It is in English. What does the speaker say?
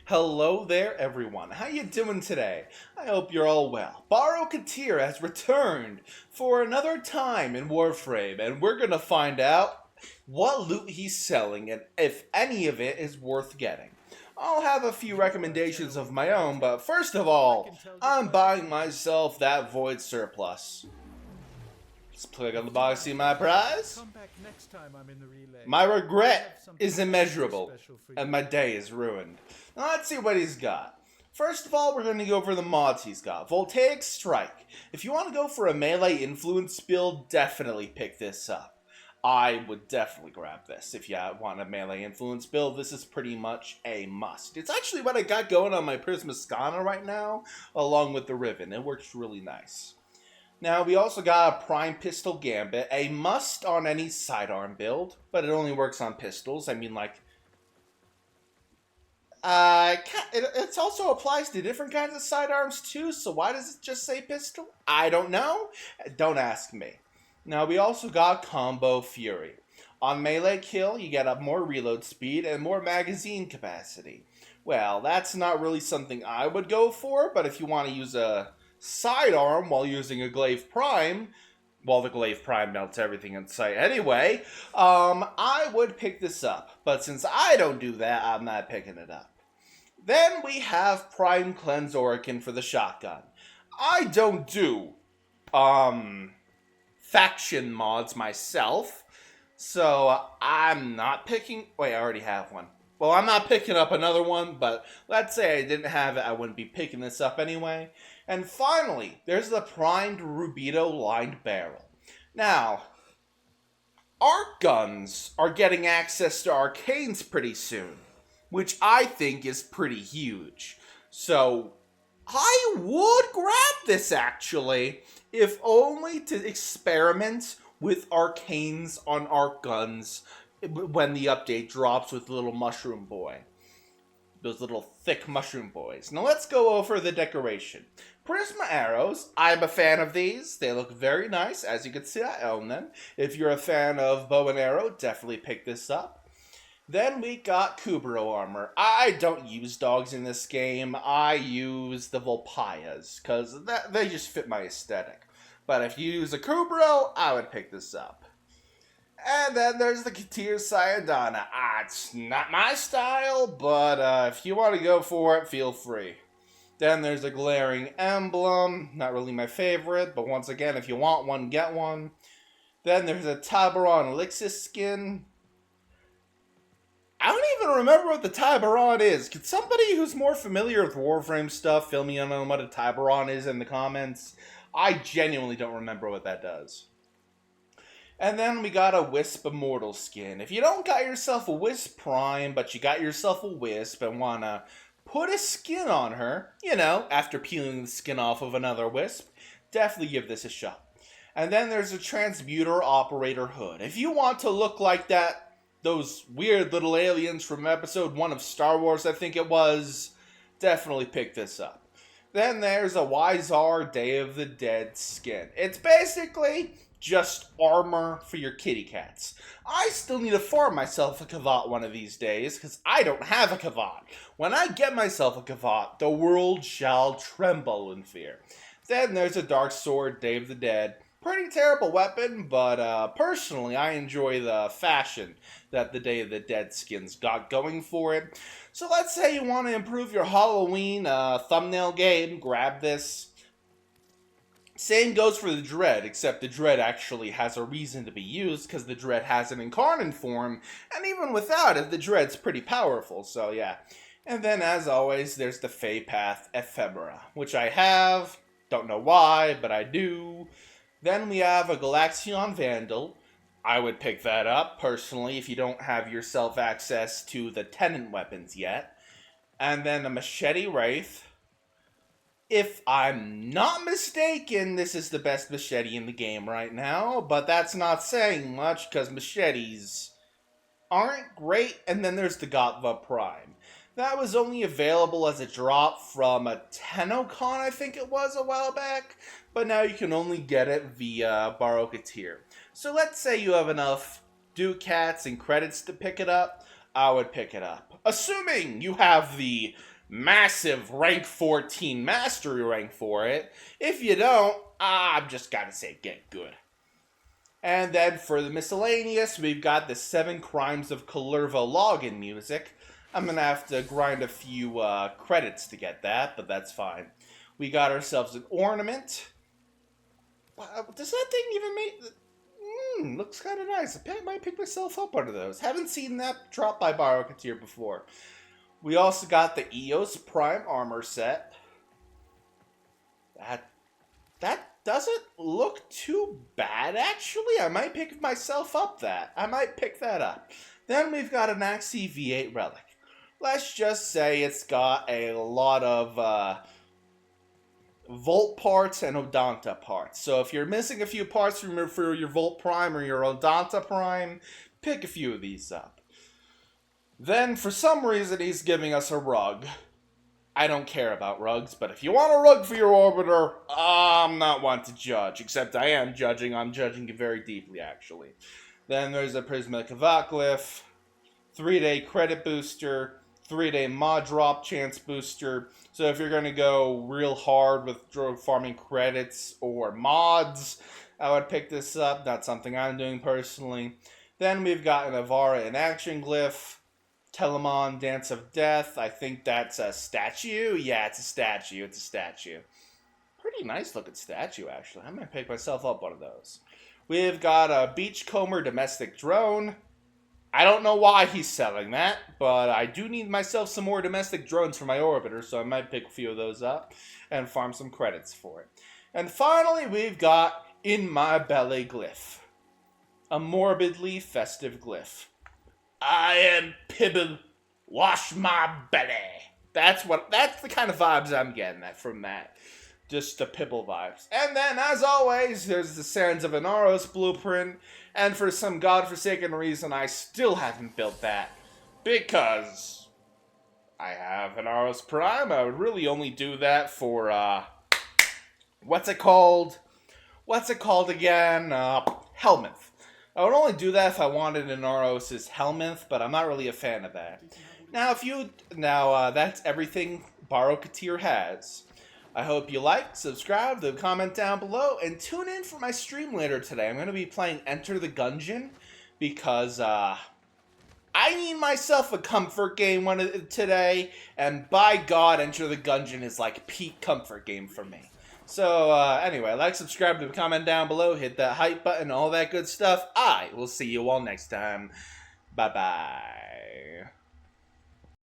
Hello there, everyone. How you doing today? I hope you're all well. Baro Kiteer has returned for another time in Warframe, and we're gonna find out what loot he's selling and if any of it is worth getting. I'll have a few recommendations of my own, but first of all, I'm buying myself that Void Surplus. Let's click on the box, see my prize. My regret is immeasurable, and my day is ruined. Now let's see what he's got. First of all, we're going to go over the mods he's got. Voltaic Strike. If you want to go for a melee influence build, definitely pick this up. I would definitely grab this if you want a melee influence build. This is pretty much a must. It's actually what I got going on my Prismaskana right now, along with the Riven. It works really nice. Now, we also got a Prime Pistol Gambit, a must on any sidearm build, but it only works on pistols. I mean, like, it also applies to different kinds of sidearms too, so why does it just say pistol? I don't know. Don't ask me. Now, we also got Combo Fury. On melee kill, you get up more reload speed and more magazine capacity. Well, that's not really something I would go for, but if you want to use a sidearm while using a Glaive Prime, well, the Glaive Prime melts everything in sight anyway, I would pick this up. But since I don't do that, I'm not picking it up. Then we have Prime Cleanse Orokin for the shotgun. I don't do, faction mods myself, so I'm not picking, wait, I already have one. Well, I'm not picking up another one, but let's say I didn't have it, I wouldn't be picking this up anyway. And finally, there's the primed Rubido lined barrel. Now, arc guns are getting access to arcanes pretty soon, which I think is pretty huge. So, I would grab this actually, if only to experiment with arcanes on arc guns when the update drops with Little Mushroom Boy. Those little thick mushroom boys. Now let's go over the decoration. Prisma arrows, I'm a fan of these. They look very nice. As you can see, I own them. If you're a fan of bow and arrow, definitely pick this up. Then we got Kubero armor. I don't use dogs in this game. I use the Volpayas, because they just fit my aesthetic. But if you use a Kubero, I would pick this up. And then there's the kiteer Sayadana. It's not my style, but if you want to go for it, feel free. Then there's a glaring emblem. Not really my favorite, but once again, if you want one, get one. Then there's a Tiburon Elixir skin. I don't even remember what the Tiburon is. Could somebody who's more familiar with Warframe stuff fill me in on what a Tiburon is in the comments? I genuinely don't remember what that does. And then we got a Wisp Immortal skin. If you don't got yourself a Wisp Prime, but you got yourself a Wisp and want to put a skin on her, you know, after peeling the skin off of another Wisp, definitely give this a shot. And then there's a Transmuter Operator hood. If you want to look like those weird little aliens from episode 1 of Star Wars, I think it was, definitely pick this up. Then there's a Wyzar Day of the Dead skin. It's basically just armor for your kitty cats. I still need to farm myself a Kavat one of these days, because I don't have a Kavat. When I get myself a Kavat, the world shall tremble in fear. Then there's a Dark Sword, Day of the Dead. Pretty terrible weapon, but personally, I enjoy the fashion that the Day of the Dead skins got going for it. So let's say you want to improve your Halloween thumbnail game, grab this. Same goes for the Dread, except the Dread actually has a reason to be used, because the Dread has an incarnate form, and even without it, the Dread's pretty powerful, so yeah. And then, as always, there's the Fey Path Ephemera, which I have, don't know why, but I do. Then we have a Galaxion Vandal. I would pick that up, personally, if you don't have yourself access to the Tenant weapons yet. And then a Machete Wraith. If I'm not mistaken, this is the best machete in the game right now, but that's not saying much, because machetes aren't great. And then there's the Gotva Prime. That was only available as a drop from a TennoCon, I think it was, a while back, but now you can only get it via Baro Kiteer. So let's say you have enough ducats and credits to pick it up, I would pick it up. Assuming you have the massive rank 14 mastery rank for it. If you don't, I've just got to say get good. And then for the miscellaneous, we've got the 7 Crimes of Kalerva login music. I'm going to have to grind a few credits to get that, but that's fine. We got ourselves an ornament. Does that thing even make... looks kind of nice. I might pick myself up one of those. Haven't seen that drop by baro kiteer before. We also got the Eos Prime Armor set. That doesn't look too bad, actually. I might pick myself up that. I might pick that up. Then we've got an Axie V8 Relic. Let's just say it's got a lot of Volt parts and Odonta parts. So if you're missing a few parts for your Volt Prime or your Odonta Prime, pick a few of these up. Then, for some reason, he's giving us a rug. I don't care about rugs, but if you want a rug for your orbiter, I'm not one to judge. Except I am judging. I'm judging it very deeply, actually. Then there's a Prismatic Evocglyph, 3-day credit booster, 3-day mod drop chance booster. So if you're going to go real hard with farming credits or mods, I would pick this up. Not something I'm doing personally. Then we've got an Avara in Action Glyph. Telemon, Dance of Death. I think that's a statue. Yeah, it's a statue. It's a statue. Pretty nice looking statue, actually. I might pick myself up one of those. We've got a Beachcomber Domestic Drone. I don't know why he's selling that, but I do need myself some more domestic drones for my orbiter, so I might pick a few of those up and farm some credits for it. And finally, we've got In My Belly Glyph. A morbidly festive glyph. I am Pibble, wash my belly. That's the kind of vibes I'm getting from that. Just the Pibble vibes. And then, as always, there's the Sands of Inaros blueprint. And for some godforsaken reason, I still haven't built that. Because I have Inaros Prime. I would really only do that for, what's it called? What's it called again? Helminth. I would only do that if I wanted an Inaros' Helminth, but I'm not really a fan of that. Now, that's everything baro kiteer has. I hope you like, subscribe, leave a comment down below, and tune in for my stream later today. I'm going to be playing Enter the Gungeon, because, I need myself a comfort game today, and by God, Enter the Gungeon is like peak comfort game for me. So, anyway, like, subscribe, leave a comment down below, hit that hype button, all that good stuff. I will see you all next time. Bye-bye.